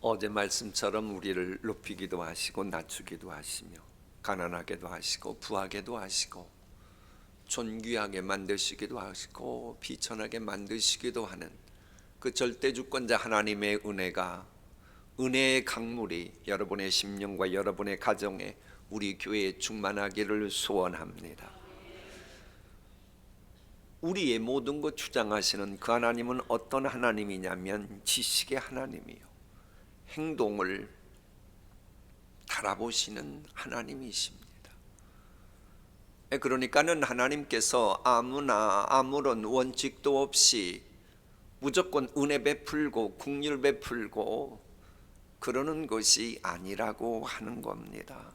어제 말씀처럼 우리를 높이기도 하시고 낮추기도 하시며 가난하게도 하시고 부하게도 하시고 존귀하게 만드시기도 하시고 비천하게 만드시기도 하는 그 절대주권자 하나님의 은혜가, 은혜의 강물이 여러분의 심령과 여러분의 가정에, 우리 교회에 충만하기를 소원합니다. 우리의 모든 것 주장하시는 그 하나님은 어떤 하나님이냐면 지식의 하나님이요, 행동을 달아보시는 하나님이십니다. 그러니까는 하나님께서 아무나 아무런 원칙도 없이 무조건 은혜 베풀고 긍휼 베풀고 그러는 것이 아니라고 하는 겁니다.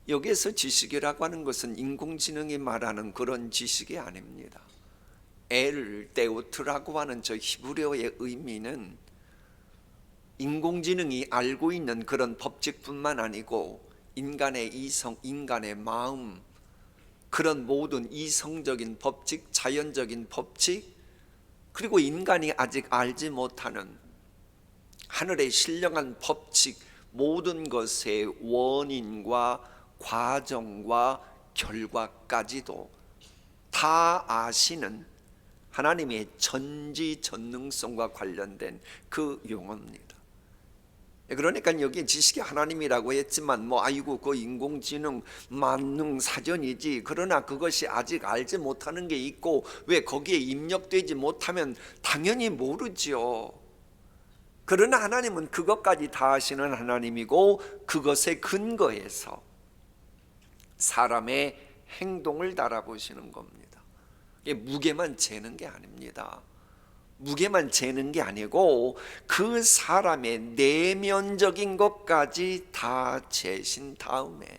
여기에서 지식이라고 하는 것은 인공지능이 말하는 그런 지식이 아닙니다. 데우트라고 하는 저 히브리어의 의미는 인공지능이 알고 있는 그런 법칙뿐만 아니고 인간의 이성, 인간의 마음, 그런 모든 이성적인 법칙, 자연적인 법칙, 그리고 인간이 아직 알지 못하는 하늘의 신령한 법칙, 모든 것의 원인과 과정과 결과까지도 다 아시는 하나님의 전지전능성과 관련된 그 용어입니다. 그러니까 여기 지식의 하나님이라고 했지만 아이고 그 인공지능 만능 사전이지, 그러나 그것이 아직 알지 못하는 게 있고 왜 거기에 입력되지 못하면 당연히 모르지요. 그러나 하나님은 그것까지 다 아시는 하나님이고 그것에 근거해서 사람의 행동을 달아보시는 겁니다. 이게 무게만 재는 게 아닙니다. 무게만 재는 게 아니고 그 사람의 내면적인 것까지 다 재신 다음에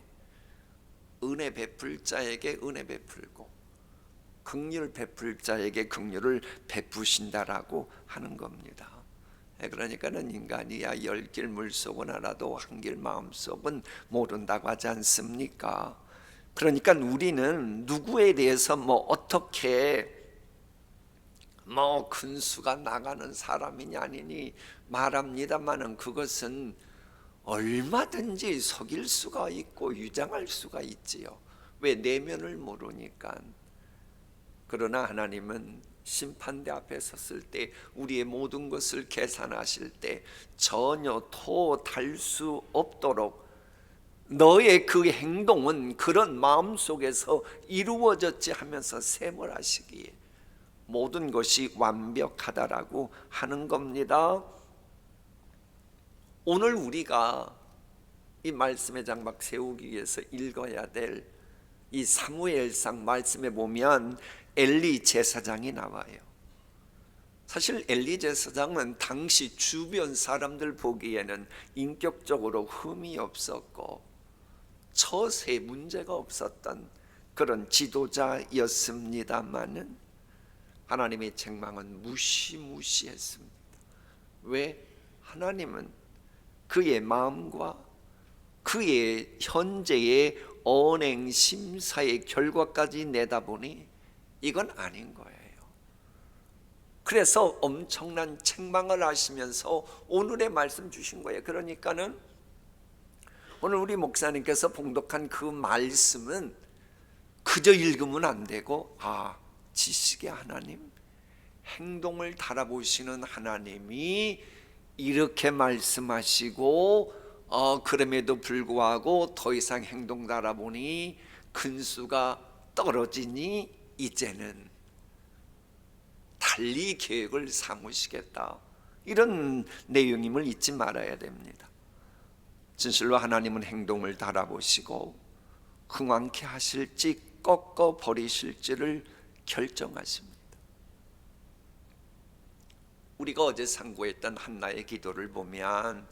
은혜 베풀 자에게 은혜 베풀고 긍휼 베풀 자에게 긍휼을 베푸신다라고 하는 겁니다. 그러니까는 인간이야 10길 물속은 알아도 한 길 마음속은 모른다고 하지 않습니까? 그러니까 우리는 누구에 대해서 어떻게 큰 수가 나가는 사람이냐 아니니 말합니다마는 그것은 얼마든지 속일 수가 있고 유장할 수가 있지요. 왜? 내면을 모르니까. 그러나 하나님은 심판대 앞에 섰을 때 우리의 모든 것을 계산하실 때 전혀 토 달 수 없도록 너의 그 행동은 그런 마음속에서 이루어졌지 하면서 셈을 하시기에 모든 것이 완벽하다라고 하는 겁니다. 오늘 우리가 이 말씀의 장막 세우기 위해서 읽어야 될 이 사무엘상 말씀에 보면 엘리 제사장이 나와요. 사실 엘리 제사장은 당시 주변 사람들 보기에는 인격적으로 흠이 없었고 처세에 문제가 없었던 그런 지도자였습니다마는 하나님의 책망은 무시무시했습니다. 왜? 하나님은 그의 마음과 그의 현재의 언행 심사의 결과까지 내다보니 이건 아닌 거예요. 그래서 엄청난 책망을 하시면서 오늘의 말씀 주신 거예요. 그러니까는 오늘 우리 목사님께서 봉독한 그 말씀은 그저 읽으면 안 되고 지식의 하나님, 행동을 달아보시는 하나님이 이렇게 말씀하시고 그럼에도 불구하고 더 이상 행동 달아보니 근수가 떨어지니 이제는 달리 계획을 삼으시겠다, 이런 내용임을 잊지 말아야 됩니다. 진실로 하나님은 행동을 달아보시고 흥왕케 하실지 꺾어 버리실지를 결정하십니다. 우리가 어제 상고했던 한나의 기도를 보면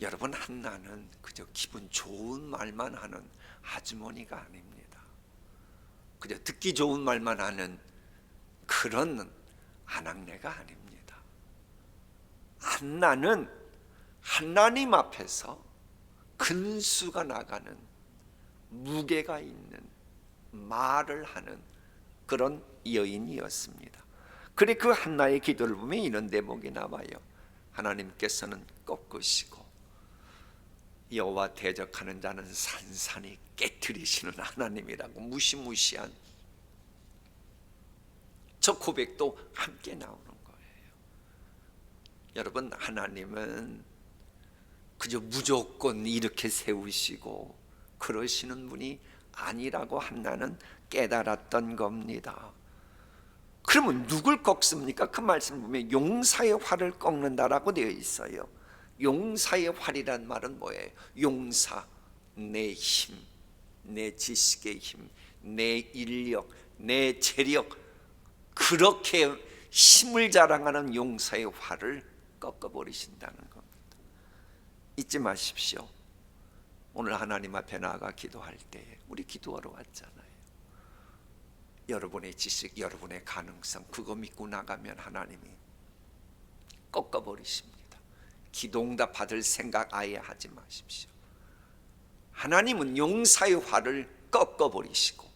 여러분, 한나는 그저 기분 좋은 말만 하는 아주머니가 아닙니다. 그저 듣기 좋은 말만 하는 그런 아낙네가 아닙니다. 한나는 하나님 앞에서 근수가 나가는 무게가 있는 말을 하는 그런 여인이었습니다. 그래 그 한나의 기도를 보면 이런 대목이 나와요. 하나님께서는 꺾으시고 여호와 대적하는 자는 산산이 깨트리시는 하나님이라고 무시무시한 저 고백도 함께 나오는 거예요. 여러분, 하나님은 그저 무조건 이렇게 세우시고 그러시는 분이 아니라고 한나는 깨달았던 겁니다. 그러면 누굴 꺾습니까? 그 말씀 보면 용사의 활을 꺾는다라고 되어 있어요. 용사의 활이란 말은 뭐예요? 용사, 내 힘, 내 지식의 힘, 내 인력, 내 재력, 그렇게 힘을 자랑하는 용사의 활을 꺾어버리신다는 겁니다. 잊지 마십시오. 오늘 하나님 앞에 나아가 기도할 때 우리 기도하러 왔잖아요. 여러분의 지식, 여러분의 가능성, 그거 믿고 나가면 하나님이 꺾어버리십니다. 기도응답 받을 생각 아예 하지 마십시오. 하나님은 용사의 활을 꺾어버리시고,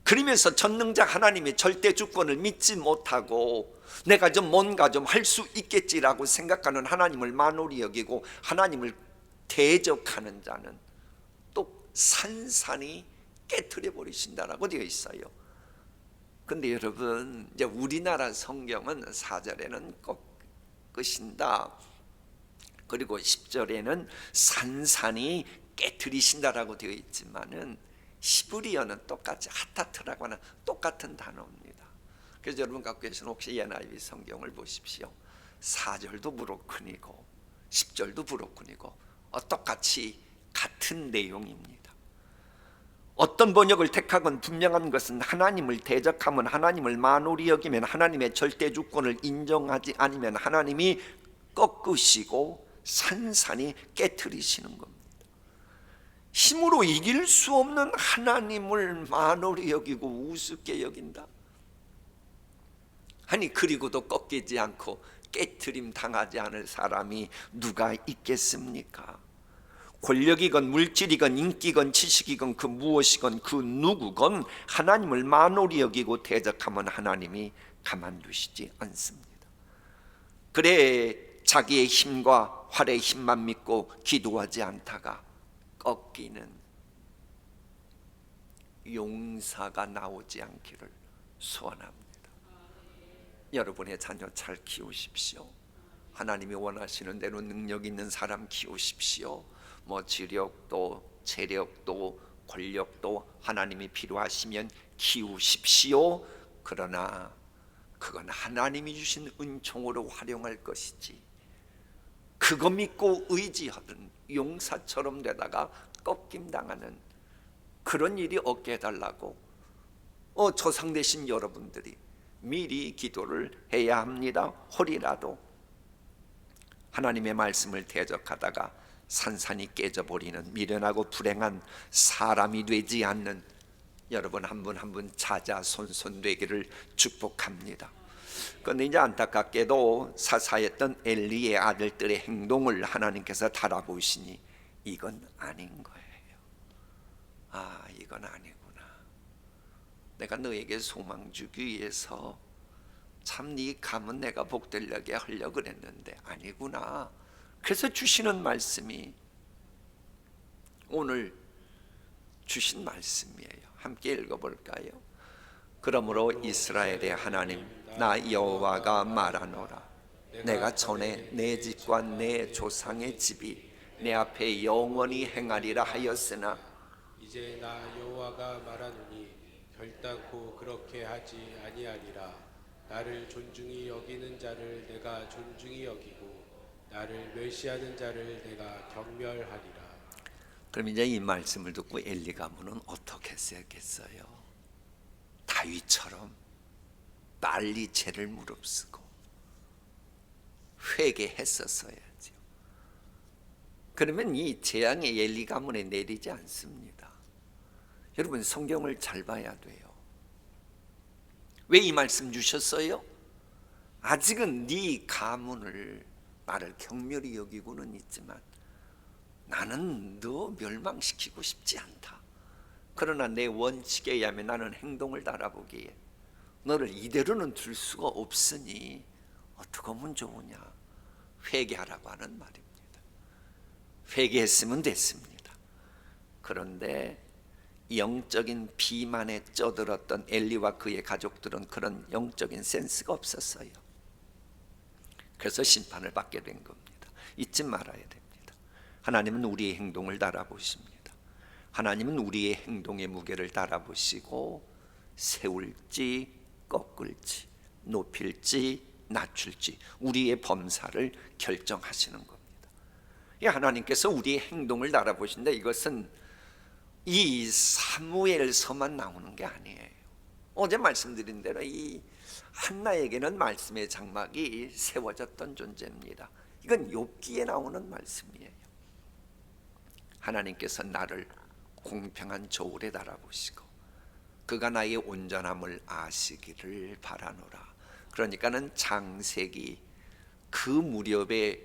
그러면서 전능자 하나님의 절대 주권을 믿지 못하고 내가 좀 뭔가 좀 할 수 있겠지라고 생각하는 하나님을 만홀히 여기고 하나님을 대적하는 자는 또 산산이 깨트려 버리신다라고 되어 있어요. 근데 여러분, 이제 우리나라 성경은 4절에는 꺾으신다, 그리고 10절에는 산산이 깨트리신다라고 되어 있지만은 히브리어는 똑같이 하타트라고 하는 똑같은 단어입니다. 그래서 여러분 갖고 계신 혹시 NIV 성경을 보십시오. 4절도 브로큰이고 10절도 브로큰이고 똑같이 같은 내용입니다. 어떤 번역을 택하건 분명한 것은 하나님을 대적하면, 하나님을 만홀히 여기면, 하나님의 절대 주권을 인정하지 않으면 하나님이 꺾으시고 산산이 깨트리시는 겁니다. 힘으로 이길 수 없는 하나님을 만홀히 여기고 우습게 여긴다. 아니, 그리고도 꺾이지 않고 깨트림 당하지 않을 사람이 누가 있겠습니까? 권력이건 물질이건 인기건 지식이건 그 무엇이건 그 누구건 하나님을 만홀히 여기고 대적하면 하나님이 가만두시지 않습니다. 그래 자기의 힘과 활의 힘만 믿고 기도하지 않다가 꺾이는 용사가 나오지 않기를 소원합니다. 여러분의 자녀 잘 키우십시오. 하나님이 원하시는 대로 능력 있는 사람 키우십시오. 뭐 지력도 재력도 권력도 하나님이 필요하시면 키우십시오. 그러나 그건 하나님이 주신 은총으로 활용할 것이지, 그거 믿고 의지하던 용사처럼 되다가 꺾임당하는 그런 일이 없게 해달라고 조상 되신 여러분들이 미리 기도를 해야 합니다. 혹이라도 하나님의 말씀을 대적하다가 산산이 깨져버리는 미련하고 불행한 사람이 되지 않는 여러분 한 분 한 분 자자손손 되기를 축복합니다. 그런데 이제 안타깝게도 사사했던 엘리의 아들들의 행동을 하나님께서 달아보시니 이건 아닌 거예요. 아, 이건 아니구나. 내가 너에게 소망 주기 위해서 참 네 가문 내가 복되려게 하려고 그랬는데 아니구나. 그래서 주시는 말씀이 오늘 주신 말씀이에요. 함께 읽어볼까요? 그러므로 이스라엘의 하나님 나 여호와가 말하노라. 내가 전에 내 집과 내 조상의 집이 내 앞에 영원히 행하리라 하였으나 이제 나 여호와가 말하노니 결단코 그렇게 하지 아니하리라. 나를 존중히 여기는 자를 내가 존중히 여기고 나를 멸시하는 자를 내가 경멸하리라. 그럼 이제 이 말씀을 듣고 엘리 가문은 어떻게 했겠어요? 다윗처럼 빨리 죄를 무릅쓰고 회개했었어야죠. 그러면 이 재앙의 엘리 가문에 내리지 않습니다. 여러분 성경을 잘 봐야 돼요. 왜 이 말씀 주셨어요? 아직은 네 가문을 나를 경멸히 여기고는 있지만 나는 너 멸망시키고 싶지 않다. 그러나 내 원칙에 의하면 나는 행동을 달아보기에 너를 이대로는 둘 수가 없으니 어떻게 하면 좋으냐. 회개하라고 하는 말입니다. 회개했으면 됐습니다. 그런데 영적인 비만에 쩌들었던 엘리와 그의 가족들은 그런 영적인 센스가 없었어요. 그래서 심판을 받게 된 겁니다. 잊지 말아야 됩니다. 하나님은 우리의 행동을 달아보십니다. 하나님은 우리의 행동의 무게를 달아보시고 세울지 꺾을지 높일지 낮출지 우리의 범사를 결정하시는 겁니다. 하나님께서 우리의 행동을 달아보신다. 이것은 이 사무엘서만 나오는 게 아니에요. 어제 말씀드린 대로 이 한나에게는 말씀의 장막이 세워졌던 존재입니다. 이건 욥기에 나오는 말씀이에요. 하나님께서 나를 공평한 저울에 달아보시고 그가 나의 온전함을 아시기를 바라노라. 그러니까는 창세기 그 무렵에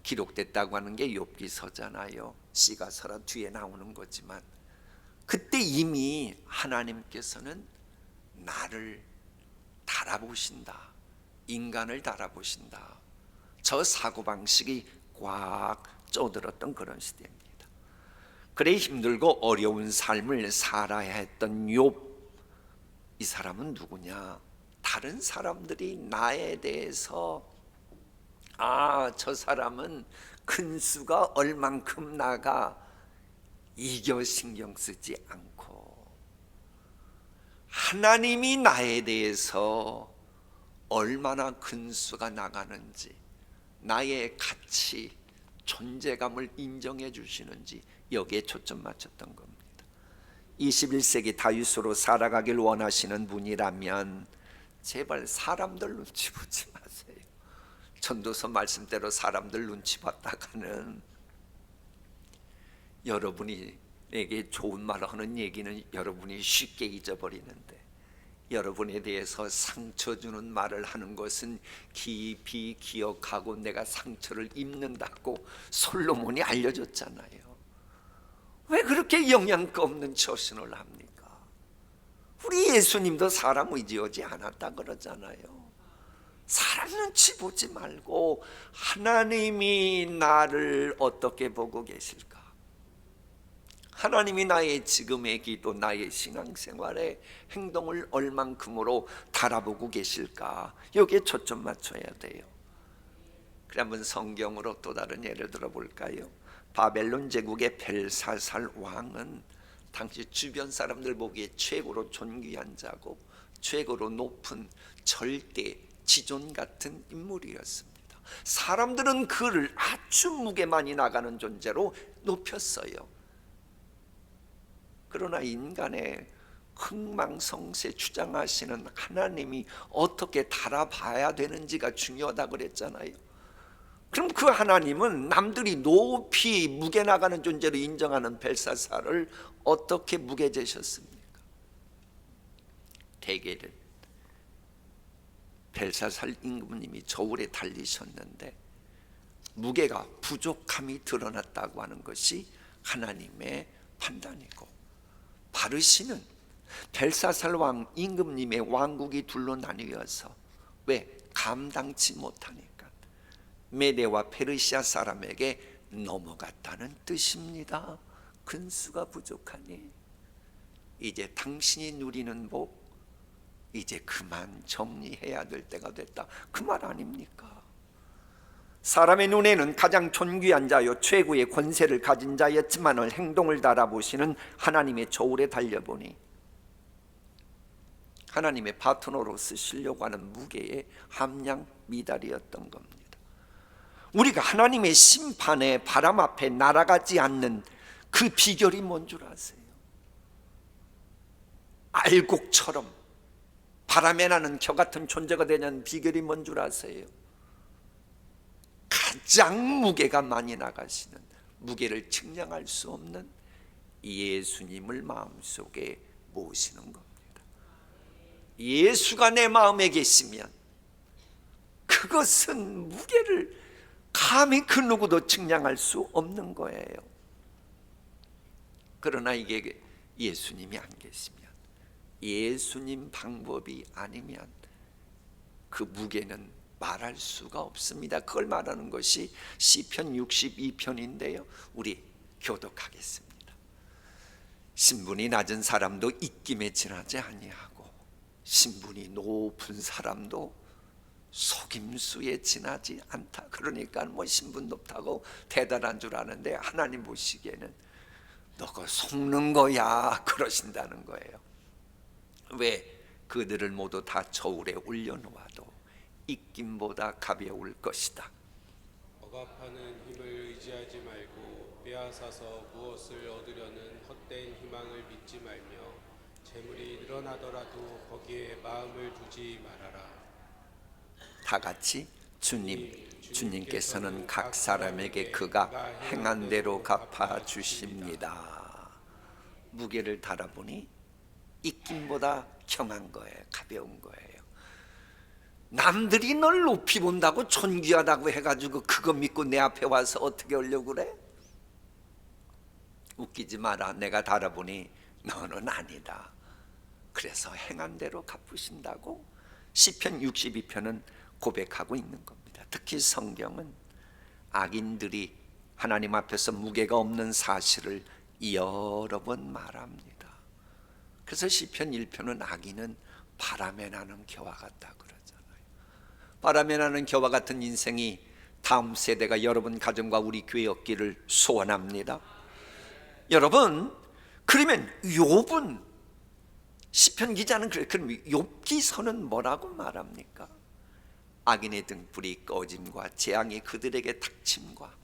기록됐다고 하는 게 욥기서잖아요. 시가서라 뒤에 나오는 거지만 그때 이미 하나님께서는 나를 달아보신다. 인간을 달아보신다. 저 사고방식이 꽉 쪼들었던 그런 시대입니다. 그래 힘들고 어려운 삶을 살아야 했던 욥, 이 사람은 누구냐? 다른 사람들이 나에 대해서 저 사람은 근수가 얼만큼 나가 이겨 신경 쓰지 않고 하나님이 나에 대해서 얼마나 근수가 나가는지 나의 가치, 존재감을 인정해 주시는지 여기에 초점 맞췄던 겁니다. 21세기 다윗으로 살아가길 원하시는 분이라면 제발 사람들 눈치 보지 마세요. 전도서 말씀대로 사람들 눈치 봤다가는 여러분에게 좋은 말 하는 얘기는 여러분이 쉽게 잊어버리는데 여러분에 대해서 상처 주는 말을 하는 것은 깊이 기억하고 내가 상처를 입는다고 솔로몬이 알려줬잖아요. 왜 그렇게 영양가 없는 처신을 합니까? 우리 예수님도 사람 의지하지 않았다 그러잖아요. 사람 눈치 보지 말고 하나님이 나를 어떻게 보고 계실까? 하나님이 나의 지금의 기도, 나의 신앙생활의 행동을 얼만큼으로 달아보고 계실까? 여기에 초점 맞춰야 돼요. 그래 한번 성경으로 또 다른 예를 들어볼까요? 바벨론 제국의 벨사살 왕은 당시 주변 사람들 보기에 최고로 존귀한 자고 최고로 높은 절대 지존 같은 인물이었습니다. 사람들은 그를 아주 무게 많이 나가는 존재로 높였어요. 그러나 인간의 흥망성쇠 주장하시는 하나님이 어떻게 달아봐야 되는지가 중요하다고 그랬잖아요. 그럼 그 하나님은 남들이 높이 무게 나가는 존재로 인정하는 벨사살을 어떻게 무게 재셨습니까? 대개는 벨사살 임금님이 저울에 달리셨는데 무게가 부족함이 드러났다고 하는 것이 하나님의 판단이고, 바르시는 벨사살 왕 임금님의 왕국이 둘로 나뉘어서 왜? 감당치 못하니까 메대와 페르시아 사람에게 넘어갔다는 뜻입니다. 근수가 부족하니 이제 당신이 누리는 복 이제 그만 정리해야 될 때가 됐다, 그 말 아닙니까? 사람의 눈에는 가장 존귀한 자요 최고의 권세를 가진 자였지만은 행동을 달아보시는 하나님의 저울에 달려보니 하나님의 파트너로 쓰시려고 하는 무게의 함량 미달이었던 겁니다. 우리가 하나님의 심판의 바람 앞에 날아가지 않는 그 비결이 뭔 줄 아세요? 알곡처럼 바람에 나는 겨 같은 존재가 되는 비결이 뭔 줄 아세요? 가장 무게가 많이 나가시는, 무게를 측량할 수 없는 예수님을 마음속에 모시는 겁니다. 예수가 내 마음에 계시면 그것은 무게를 감히 그 누구도 측량할 수 없는 거예요. 그러나 이게 예수님이 안 계시면, 예수님 방법이 아니면 그 무게는 말할 수가 없습니다. 그걸 말하는 것이 시편 62편인데요. 우리 교독하겠습니다. 신분이 낮은 사람도 입김에 지나지 아니하고 신분이 높은 사람도 속임수에 지나지 않다. 그러니까 뭐 신분 높다고 대단한 줄 아는데 하나님 보시기에는 너 그거 속는 거야 그러신다는 거예요. 왜? 그들을 모두 다 저울에 올려놓아도 입김보다 가벼울 것이다. 억압하는 힘을 의지하지 말고 빼앗아서 무엇을 얻으려는 헛된 희망을 믿지 말며 재물이 늘어나더라도 거기에 마음을 두지 말아라. 다 같이 주님께서는 각 사람에게 그가 행한 대로 갚아 주십니다. 무게를 달아보니 입김보다 경한 거예요. 가벼운 거예요. 남들이 널 높이 본다고 존귀하다고 해가지고 그거 믿고 내 앞에 와서 어떻게 하려고 그래? 웃기지 마라. 내가 달아보니 너는 아니다. 그래서 행한 대로 갚으신다고 시편 62편은 고백하고 있는 겁니다. 특히 성경은 악인들이 하나님 앞에서 무게가 없는 사실을 여러 번 말합니다. 그래서 시편 1편은 악인은 바람에 나는 겨와 같다 그러잖아요. 바람에 나는 겨와 같은 인생이 다음 세대가 여러분 가정과 우리 교회 없기를 소원합니다. 여러분, 그러면 욥은 시편 기자는 그럼 욥기서는 뭐라고 말합니까? 악인의 등불이 꺼짐과 재앙이 그들에게 닥침과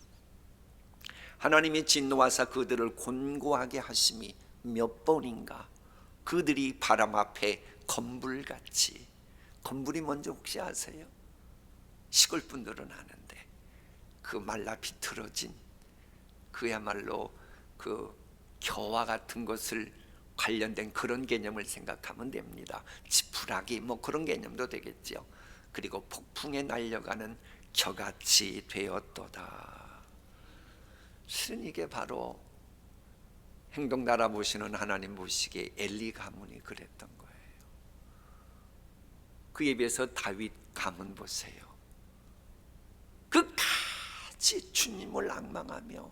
하나님의 진노하사 그들을 곤고하게 하심이 몇 번인가. 그들이 바람 앞에 건불같이, 건불이 뭔지 혹시 아세요? 시골 분들은 아는데 그 말라 비틀어진 그야말로 그 겨와 같은 것을 관련된 그런 개념을 생각하면 됩니다. 지푸라기 뭐 그런 개념도 되겠죠. 그리고 폭풍에 날려가는 겨같이 되었도다. 실은 이게 바로 행동 달아보시는 하나님 보시기에 엘리 가문이 그랬던 거예요. 그에 비해서 다윗 가문 보세요. 끝까지 주님을 앙망하며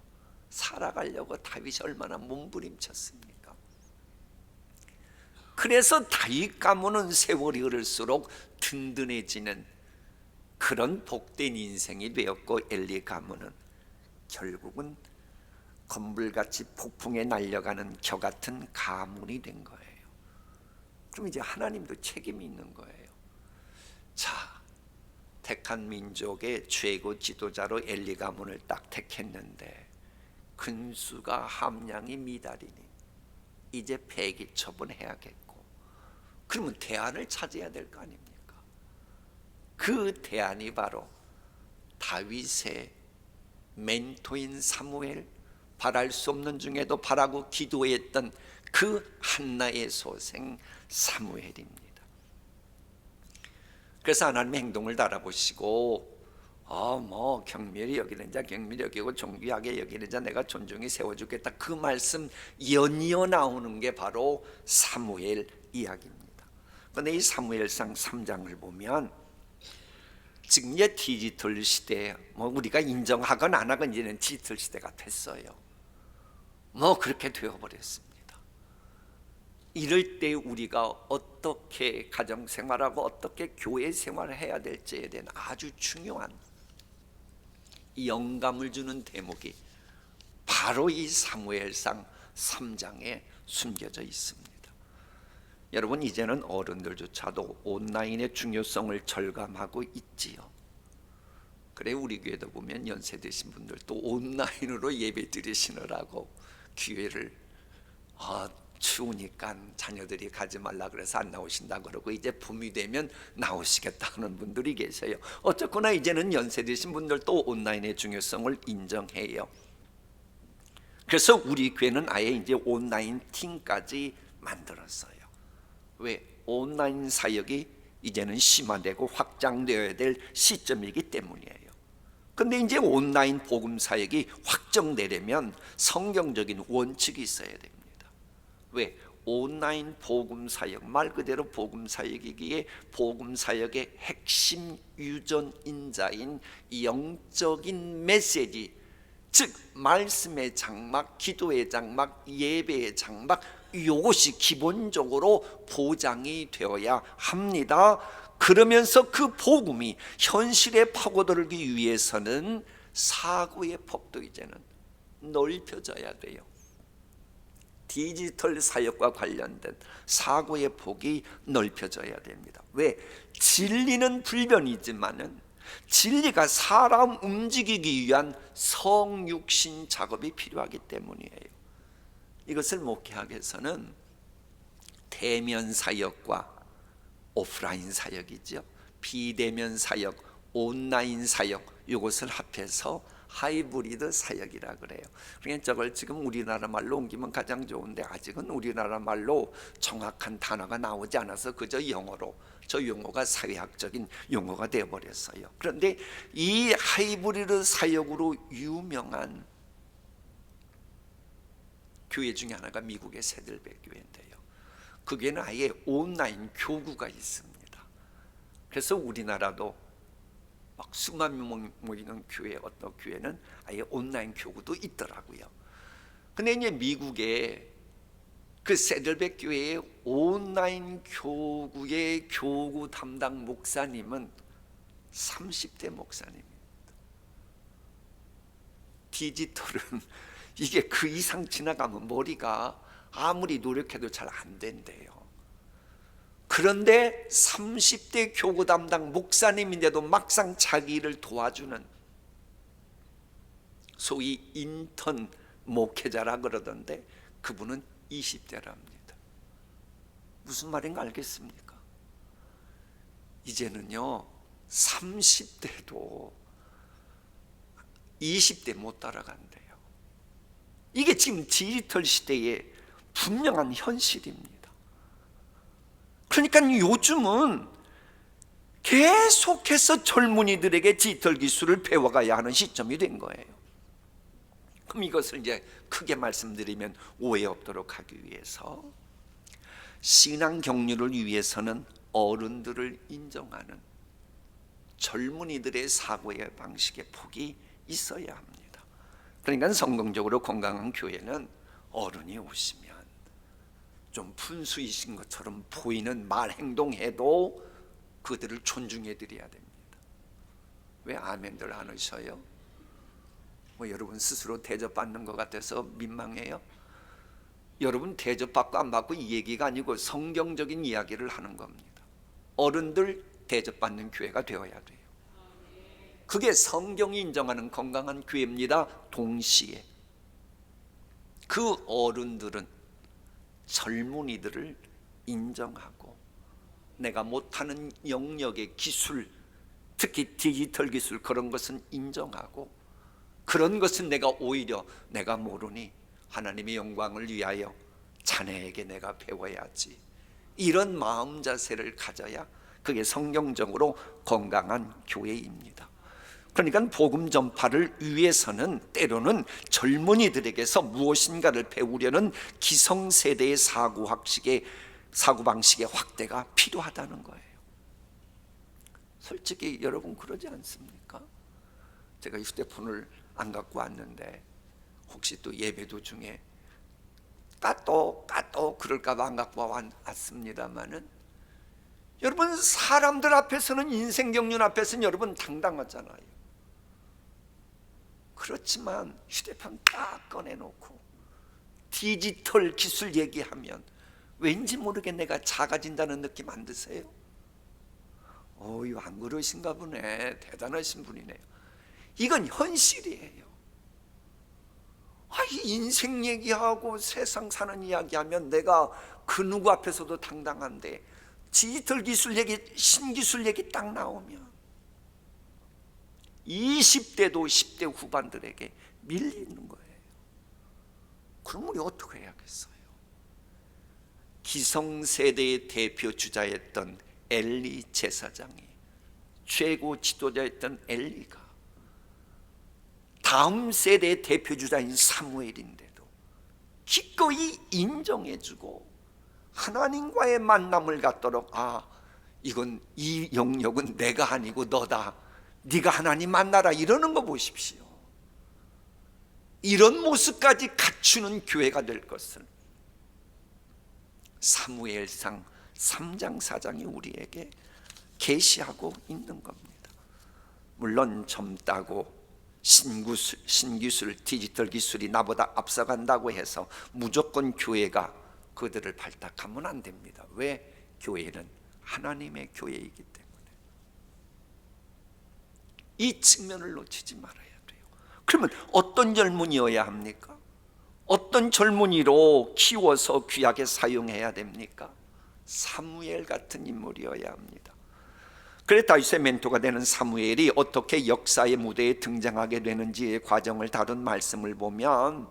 살아가려고 다윗이 얼마나 몸부림쳤습니까? 그래서 다윗 가문은 세월이 흐를수록 든든해지는 그런 복된 인생이 되었고, 엘리 가문은 결국은 건불같이 폭풍에 날려가는 겨 같은 가문이 된 거예요. 그럼 이제 하나님도 책임이 있는 거예요. 자, 택한 민족의 최고 지도자로 엘리 가문을 딱 택했는데 근수가 함량이 미달이니 이제 폐기 처분해야겠고, 그러면 대안을 찾아야 될 거 아닙니까? 그 대안이 바로 다윗의 멘토인 사무엘, 바랄 수 없는 중에도 바라고 기도했던 그 한나의 소생 사무엘입니다. 그래서 하나님의 행동을 달아보시고 뭐 경멸히 여기는 자 경멸히 여기고 존귀하게 여기는 자 내가 존중히 세워주겠다, 그 말씀 연이어 나오는 게 바로 사무엘 이야기입니다. 그런데 이 사무엘상 3장을 보면 지금 이제 디지털 시대, 뭐 우리가 인정하건 안 하건 이제는 디지털 시대가 됐어요. 뭐 그렇게 되어버렸습니다. 이럴 때 우리가 어떻게 가정생활하고 어떻게 교회 생활을 해야 될지에 대한 아주 중요한 영감을 주는 대목이 바로 이 사무엘상 3장에 숨겨져 있습니다. 여러분, 이제는 어른들조차도 온라인의 중요성을 절감하고 있지요. 그래, 우리 교회도 보면 연세 드신 분들도 온라인으로 예배 드리시느라고 교회를 추우니까 자녀들이 가지 말라 그래서 안 나오신다 그러고 이제 봄이 되면 나오시겠다 하는 분들이 계세요. 어쨌거나 이제는 연세 드신 분들도 온라인의 중요성을 인정해요. 그래서 우리 교회는 아예 이제 온라인 팀까지 만들었어요. 왜? 온라인 사역이 이제는 심화되고 확장되어야 될 시점이기 때문이에요. 근데 이제 온라인 복음 사역이 확정되려면 성경적인 원칙이 있어야 됩니다. 왜? 온라인 복음 사역, 말 그대로 복음 사역이기에 복음 사역의 핵심 유전인자인 영적인 메시지, 즉 말씀의 장막, 기도의 장막, 예배의 장막, 이것이 기본적으로 보장이 되어야 합니다. 그러면서 그 복음이 현실에 파고들기 위해서는 사고의 폭도 이제는 넓혀져야 돼요. 디지털 사역과 관련된 사고의 폭이 넓혀져야 됩니다. 왜? 진리는 불변이지만은 진리가 사람 움직이기 위한 성육신 작업이 필요하기 때문이에요. 이것을 목회학에서는 대면 사역과 오프라인 사역이죠. 비대면 사역, 온라인 사역, 이것을 합해서 하이브리드 사역이라 그래요. 그러니까 저걸 지금 우리나라 말로 옮기면 가장 좋은데 아직은 우리나라 말로 정확한 단어가 나오지 않아서 그저 영어로, 저 용어가 사회학적인 용어가 되어버렸어요. 그런데 이 하이브리드 사역으로 유명한 교회 중에 하나가 미국의 세들백 교회인데요. 그 교회는 아예 온라인 교구가 있습니다. 그래서 우리나라도 막 수만 명 모이는 교회, 어떤 교회는 아예 온라인 교구도 있더라고요. 근데 이제 미국의 그 세들백 교회의 온라인 교구의 교구 담당 목사님은 30대 목사님입니다. 디지털은 이게 그 이상 지나가면 머리가 아무리 노력해도 잘 안 된대요. 그런데 30대 교구 담당 목사님인데도 막상 자기 일을 도와주는 소위 인턴 목회자라 그러던데 그분은 20대랍니다. 무슨 말인가 알겠습니까? 이제는요 30대도 20대 못 따라간대요. 이게 지금 디지털 시대의 분명한 현실입니다. 그러니까 요즘은 계속해서 젊은이들에게 디지털 기술을 배워가야 하는 시점이 된 거예요. 그럼 이것을 이제 크게 말씀드리면 오해 없도록 하기 위해서 신앙 격려를 위해서는 어른들을 인정하는 젊은이들의 사고의 방식의 폭이 있어야 합니다. 그러니까 성경적으로 건강한 교회는 어른이 오시면 좀 분수이신 것처럼 보이는 말 행동해도 그들을 존중해 드려야 됩니다. 왜 아멘들 안 하셔요? 뭐 여러분 스스로 대접받는 것 같아서 민망해요? 여러분 대접받고 안 받고 이 얘기가 아니고 성경적인 이야기를 하는 겁니다. 어른들 대접받는 교회가 되어야 돼요. 그게 성경이 인정하는 건강한 교회입니다. 동시에 그 어른들은 젊은이들을 인정하고 내가 못하는 영역의 기술, 특히 디지털 기술 그런 것은 인정하고 그런 것은 내가 오히려 내가 모르니 하나님의 영광을 위하여 자네에게 내가 배워야지, 이런 마음 자세를 가져야 그게 성경적으로 건강한 교회입니다. 그러니까 복음 전파를 위해서는 때로는 젊은이들에게서 무엇인가를 배우려는 기성세대의 사고방식의 확대가 필요하다는 거예요. 솔직히 여러분 그러지 않습니까? 제가 휴대폰을 안 갖고 왔는데 혹시 또 예배 도중에 까똑 그럴까 봐 안 갖고 왔습니다만은 여러분 사람들 앞에서는, 인생 경륜 앞에서는 여러분 당당하잖아요. 그렇지만 휴대폰 딱 꺼내놓고 디지털 기술 얘기하면 왠지 모르게 내가 작아진다는 느낌 안 드세요? 이거 안 그러신가 보네. 대단하신 분이네요. 이건 현실이에요. 인생 얘기하고 세상 사는 이야기하면 내가 그 누구 앞에서도 당당한데 디지털 기술 얘기, 신기술 얘기 딱 나오면 20대도 10대 후반들에게 밀리는 거예요. 그럼 우리 어떻게 해야겠어요? 기성세대의 대표 주자였던 엘리 제사장이, 최고 지도자였던 엘리가 다음 세대의 대표 주자인 사무엘인데도 기꺼이 인정해주고 하나님과의 만남을 갖도록 이건 이 영역은 내가 아니고 너다, 네가 하나님 만나라, 이러는 거 보십시오. 이런 모습까지 갖추는 교회가 될 것을 사무엘상 3장 4장이 우리에게 계시하고 있는 겁니다. 물론 젊다고 신기술, 디지털 기술이 나보다 앞서간다고 해서 무조건 교회가 그들을 발탁하면 안 됩니다. 왜? 교회는 하나님의 교회이기 때문에. 이 측면을 놓치지 말아야 돼요. 그러면 어떤 젊은이여야 합니까? 어떤 젊은이로 키워서 귀하게 사용해야 됩니까? 사무엘 같은 인물이어야 합니다. 그래 다윗의 멘토가 되는 사무엘이 어떻게 역사의 무대에 등장하게 되는지의 과정을 다룬 말씀을 보면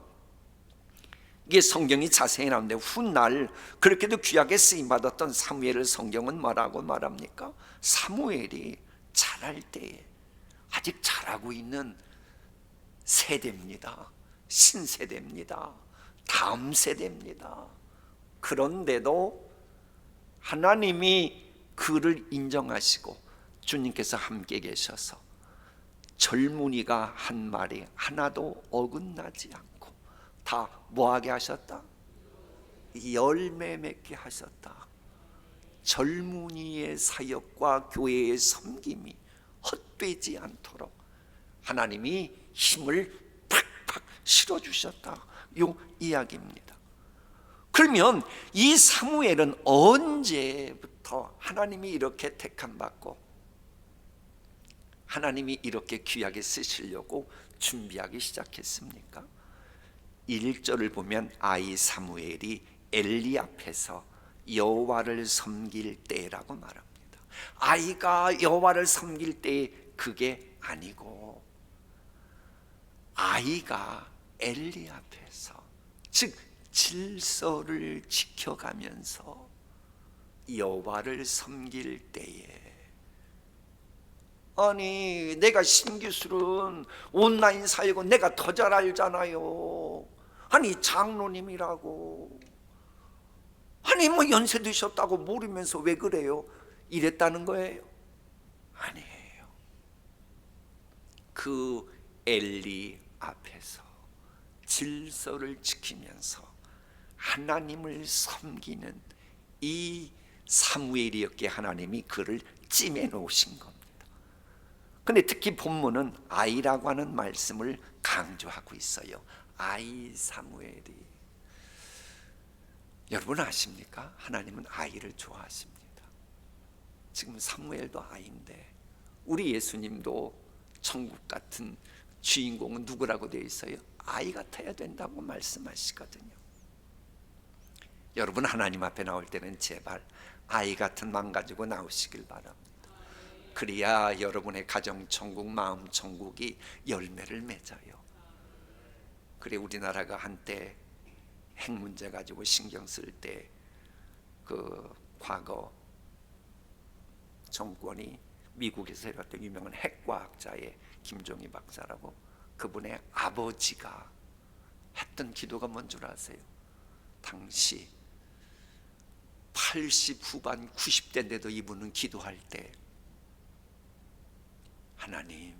이게 성경이 자세히 나오는데, 훗날 그렇게도 귀하게 쓰임받았던 사무엘을 성경은 뭐라고 말합니까? 사무엘이 자랄 때에 아직 자라고 있는 세대입니다. 신세대입니다. 다음 세대입니다. 그런데도 하나님이 그를 인정하시고 주님께서 함께 계셔서 젊은이가 한 말이 하나도 어긋나지 않고 다 뭐하게 하셨다? 열매 맺게 하셨다. 젊은이의 사역과 교회의 섬김이 헛되지 않도록 하나님이 힘을 팍팍 실어주셨다, 요 이야기입니다. 그러면 이 사무엘은 언제부터 하나님이 이렇게 택함받고 하나님이 이렇게 귀하게 쓰시려고 준비하기 시작했습니까? 1절을 보면 아이 사무엘이 엘리 앞에서 여호와를 섬길 때라고 말합니다. 아이가 여호와를 섬길 때 그게 아니고 아이가 엘리 앞에서, 즉 질서를 지켜가면서 여호와를 섬길 때에, 아니 내가 신기술은 온라인 사역은 내가 더 잘 알잖아요. 아니 장로님이라고, 아니 뭐 연세 드셨다고 모르면서 왜 그래요? 이랬다는 거예요? 아니에요. 그 엘리 앞에서 질서를 지키면서 하나님을 섬기는 이 사무엘이었기에 하나님이 그를 찜해 놓으신 겁니다. 근데 특히 본문은 아이라고 하는 말씀을 강조하고 있어요. 아이 사무엘이. 여러분 아십니까? 하나님은 아이를 좋아하십니다. 지금 사무엘도 아이인데 우리 예수님도 천국 같은 주인공은 누구라고 되어 있어요? 아이 같아야 된다고 말씀하시거든요. 여러분 하나님 앞에 나올 때는 제발 아이 같은 마음 가지고 나오시길 바랍니다. 그래야 여러분의 가정 천국, 마음 천국이 열매를 맺어요. 그래 우리나라가 한때 핵 문제 가지고 신경 쓸 때 그 과거 정권이 미국에서 해왔던 유명한 핵과학자의 김종희 박사라고, 그분의 아버지가 했던 기도가 뭔 줄 아세요? 당시 80 후반 90대인데도 이분은 기도할 때 하나님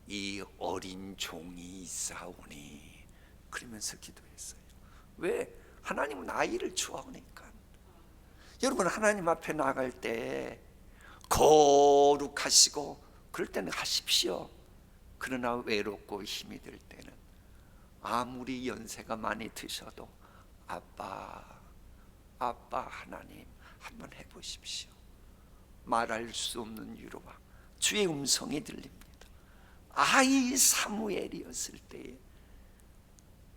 이 어린 종이 있사오니 그러면서 기도했어요. 왜? 하나님은 아이를 좋아하니까. 여러분 하나님 앞에 나갈 때 거룩하시고 그럴 때는 하십시오. 그러나 외롭고 힘이 들 때는 아무리 연세가 많이 드셔도 아빠 하나님 한번 해보십시오. 말할 수 없는 위로와 주의 음성이 들립니다. 아이 사무엘이었을 때에,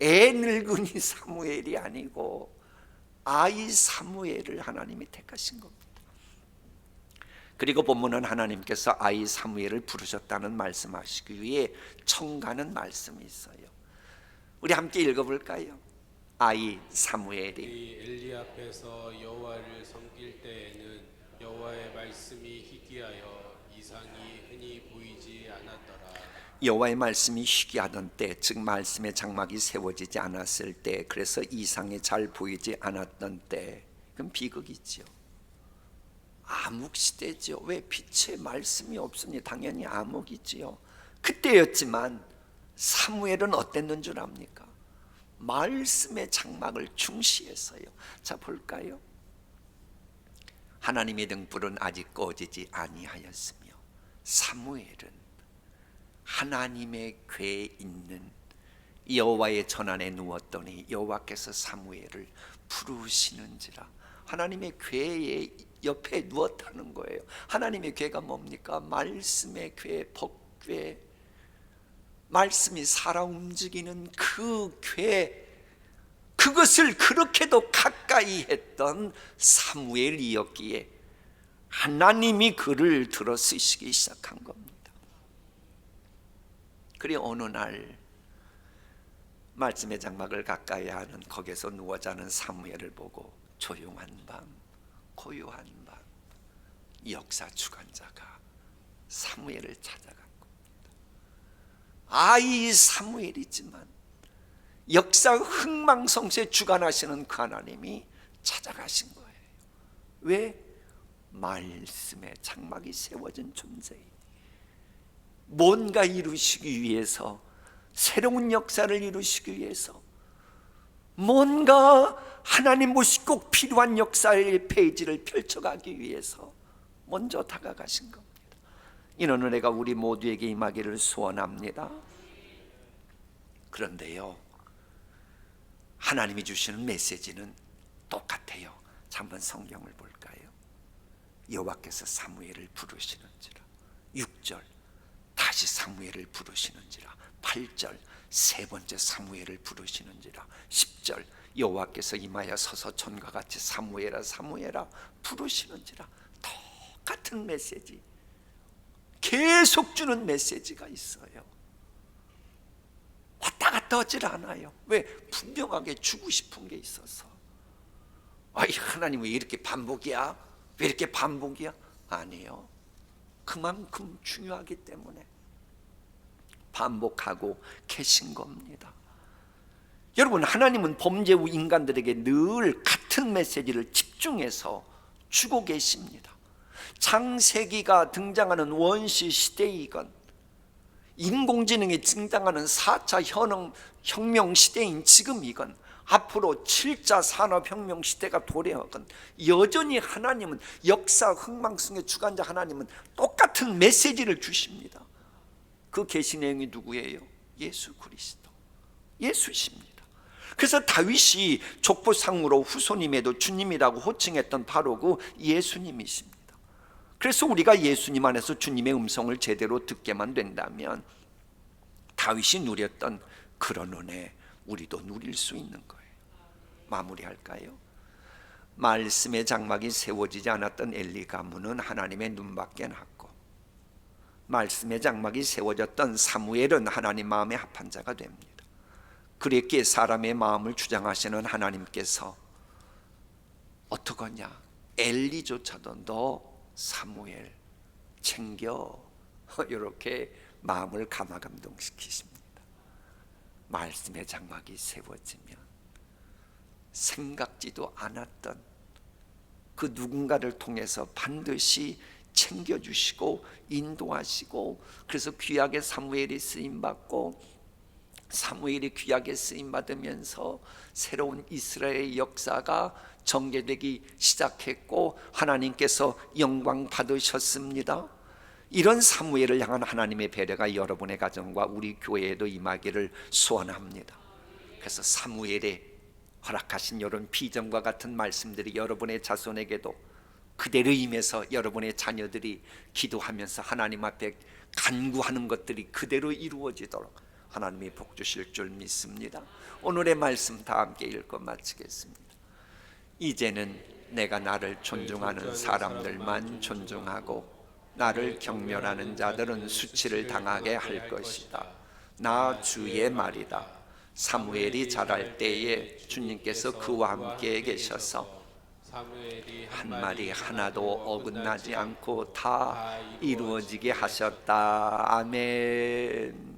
애 늙은이 사무엘이 아니고 아이 사무엘을 하나님이 택하신 겁니다. 그리고 본문은 하나님께서 아이 사무엘을 부르셨다는 말씀하시기 위해 청가는 말씀이 있어요. 우리 함께 읽어볼까요? 아이 사무엘이 엘리 앞에서 여호와를 섬길 때에는 여호와의 말씀이 희귀하여 이상이 흔히 보이지 않았더라. 여호와의 말씀이 희귀하던 때, 즉 말씀의 장막이 세워지지 않았을 때, 그래서 이상이 잘 보이지 않았던 때, 그럼 비극이지요. 암흑시대죠. 왜? 빛의 말씀이 없으니 당연히 암흑이지요. 그때였지만 사무엘은 어땠는 줄 압니까? 말씀의 장막을 중시했어요. 자, 볼까요? 하나님의 등불은 아직 꺼지지 아니하였으며 사무엘은 하나님의 궤에 있는 여호와의 전안에 누웠더니 여호와께서 사무엘을 부르시는지라. 하나님의 궤에 옆에 누웠다는 거예요. 하나님의 궤가 뭡니까? 말씀의 궤, 법궤. 말씀이 살아 움직이는 그 궤, 그것을 그렇게도 가까이 했던 사무엘이었기에 하나님이 그를 들어 쓰시기 시작한 겁니다. 그래 어느 날 말씀의 장막을 가까이 하는 거기서 누워 자는 사무엘을 보고 조용한 밤, 고요한 밤, 역사 주관자가 사무엘을 찾아간 겁니다. 아이 사무엘이지만 역사 흥망성쇠 주관하시는 그 하나님이 찾아가신 거예요. 왜? 말씀의 장막이 세워진 존재이니 뭔가 이루시기 위해서, 새로운 역사를 이루시기 위해서, 뭔가 하나님 모습이 꼭 필요한 역사의 페이지를 펼쳐가기 위해서 먼저 다가가신 겁니다. 이런 은혜가 우리 모두에게 임하기를 소원합니다. 그런데요, 하나님이 주시는 메시지는 똑같아요. 자, 한번 성경을 볼까요? 여호와께서 사무엘을 부르시는지라. 6절 다시 사무엘을 부르시는지라. 8절 세 번째 사무엘을 부르시는지라. 10절 여호와께서 임하여 서서 전과 같이 사무엘아 사무엘아 부르시는지라. 똑같은 메시지, 계속 주는 메시지가 있어요. 왔다 갔다 하질 않아요. 왜? 분명하게 주고 싶은 게 있어서. 아이 하나님 왜 이렇게 반복이야? 왜 이렇게 반복이야? 아니에요. 그만큼 중요하기 때문에 반복하고 계신 겁니다. 여러분, 하나님은 범죄 후 인간들에게 늘 같은 메시지를 집중해서 주고 계십니다. 창세기가 등장하는 원시 시대이건 인공지능이 등장하는 4차 혁명 시대인 지금이건 앞으로 7차 산업혁명 시대가 도래하건 여전히 하나님은 역사 흥망성의 주관자 하나님은 똑같은 메시지를 주십니다. 그 계시 내용이 누구예요? 예수 그리스도, 예수십니다. 그래서 다윗이 족보상으로 후손임에도 주님이라고 호칭했던 바로 그 예수님이십니다. 그래서 우리가 예수님 안에서 주님의 음성을 제대로 듣게만 된다면 다윗이 누렸던 그런 은혜 우리도 누릴 수 있는 거예요. 마무리할까요? 말씀의 장막이 세워지지 않았던 엘리 가문은 하나님의 눈밖에 났고, 말씀의 장막이 세워졌던 사무엘은 하나님 마음에 합한 자가 됩니다. 그랬기에 사람의 마음을 주장하시는 하나님께서 어떡하냐? 엘리조차도 너 사무엘 챙겨 이렇게 마음을 감화감동시키십니다. 말씀의 장막이 세워지면 생각지도 않았던 그 누군가를 통해서 반드시 챙겨주시고 인도하시고, 그래서 귀하게 사무엘이 쓰임받고 사무엘이 귀하게 쓰임받으면서 새로운 이스라엘의 역사가 전개되기 시작했고 하나님께서 영광 받으셨습니다. 이런 사무엘을 향한 하나님의 배려가 여러분의 가정과 우리 교회에도 임하기를 소원합니다. 그래서 사무엘의 허락하신 이런 비전과 같은 말씀들이 여러분의 자손에게도 그대로 임해서 여러분의 자녀들이 기도하면서 하나님 앞에 간구하는 것들이 그대로 이루어지도록 하나님이 복 주실 줄 믿습니다. 오늘의 말씀 다 함께 읽고 마치겠습니다. 이제는 내가 나를 존중하는 사람들만 존중하고 나를 경멸하는 자들은 수치를 당하게 할 것이다. 나 주의 말이다. 사무엘이 자랄 때에 주님께서 그와 함께 계셔서 한 말이 하나도 어긋나지 않고 다 이루어지게 하셨다. 아멘.